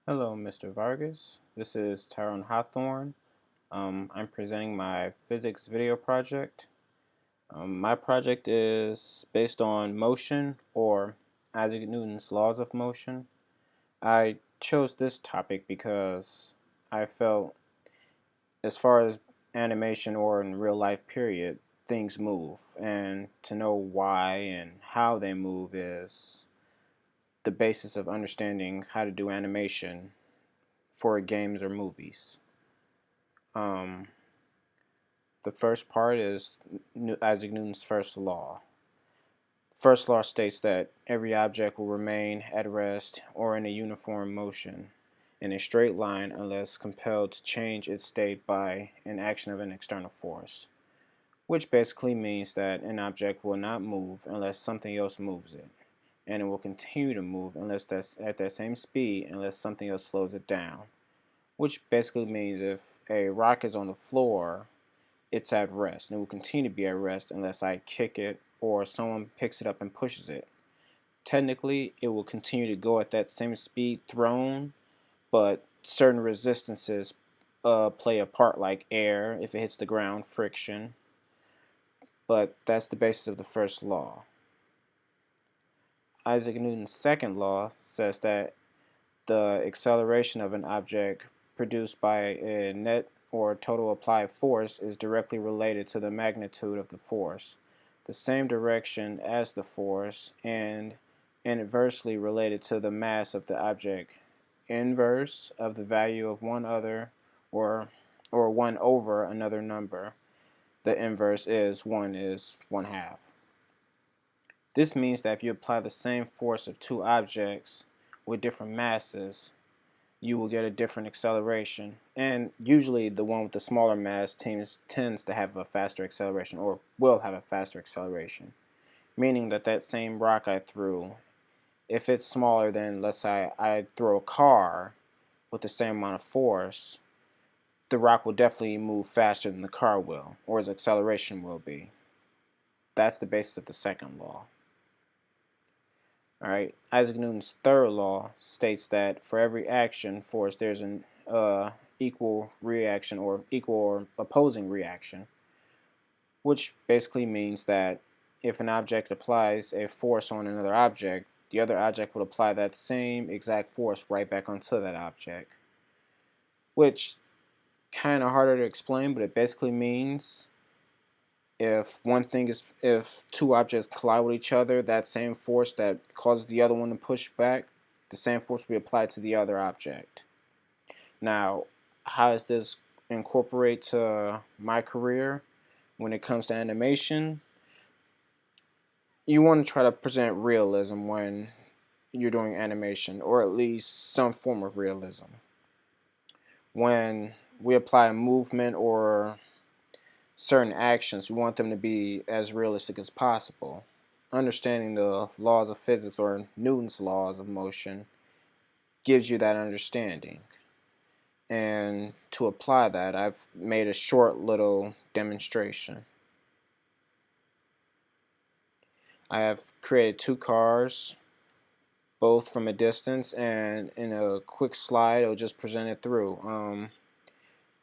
Hello, Mr. Vargas. This is Tyrone Hawthorne. I'm presenting my physics video project. My project is based on motion, or Isaac Newton's laws of motion. I chose this topic because I felt, as far as animation or in real life period, things move, and to know why and how they move is the basis of understanding how to do animation for games or movies. Um, the first part is Isaac Newton's first law. First law states that every object will remain at rest or in a uniform motion in a straight line unless compelled to change its state by an action of an external force, which basically means that an object will not move unless something else moves it, and it will continue to move unless that's at that same speed unless something else slows it down, which basically means if a rock is on the floor, it's at rest, and it will continue to be at rest unless I kick it or someone picks it up and pushes it. Technically, it will continue to go at that same speed thrown, but certain resistances play a part, like air, if it hits the ground, friction. But that's the basis of the first law. Isaac Newton's second law says that the acceleration of an object produced by a net or total applied force is directly related to the magnitude of the force, the same direction as the force, and inversely related to the mass of the object. Inverse of the value of one other or 1 over another number. The inverse is 1 half. This means that if you apply the same force of two objects with different masses, you will get a different acceleration. And usually the one with the smaller mass tends to have a faster acceleration, or will have a faster acceleration. Meaning that that same rock I threw, if it's smaller than, let's say, I throw a car with the same amount of force, the rock will definitely move faster than the car will, or its acceleration will be. That's the basis of the second law. Alright, Isaac Newton's third law states that for every action force there's an equal reaction or equal or opposing reaction, which basically means that if an object applies a force on another object, the other object would apply that same exact force right back onto that object, which kind of harder to explain, but it basically means if two objects collide with each other, that same force that causes the other one to push back, the same force will be applied to the other object. Now, how does this incorporate to my career when it comes to animation? You want to try to present realism when you're doing animation, or at least some form of realism. When we apply movement or certain actions, we want them to be as realistic as possible. Understanding the laws of physics, or Newton's laws of motion, gives you that understanding. And to apply that, I've made a short little demonstration. I have created two cars, both from a distance, and in a quick slide it'll just present it through.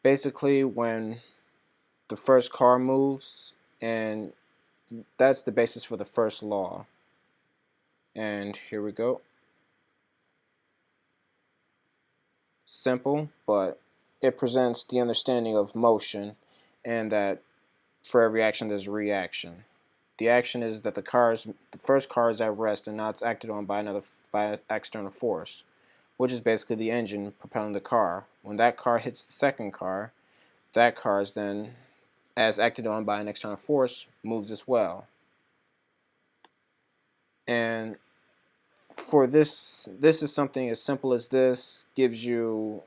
Basically, when the first car moves, and that's the basis for the first law. And here we go. Simple, but it presents the understanding of motion, and that for every action there's a reaction. The action is that the first car is at rest, and now it's acted on by an external force, which is basically the engine propelling the car. When that car hits the second car, that car is then, as acted on by an external force, moves as well. And for this is something as simple as this gives you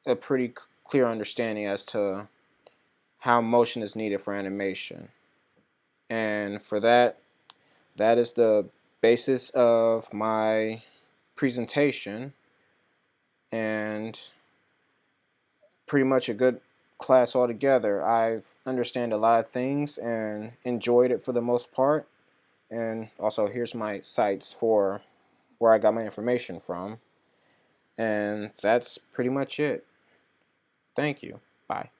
a pretty clear understanding as to how motion is needed for animation. And for that is the basis of my presentation, and pretty much a good class altogether. I've understand a lot of things and enjoyed it for the most part. And also, here's my sites for where I got my information from. And that's pretty much it. Thank you. Bye.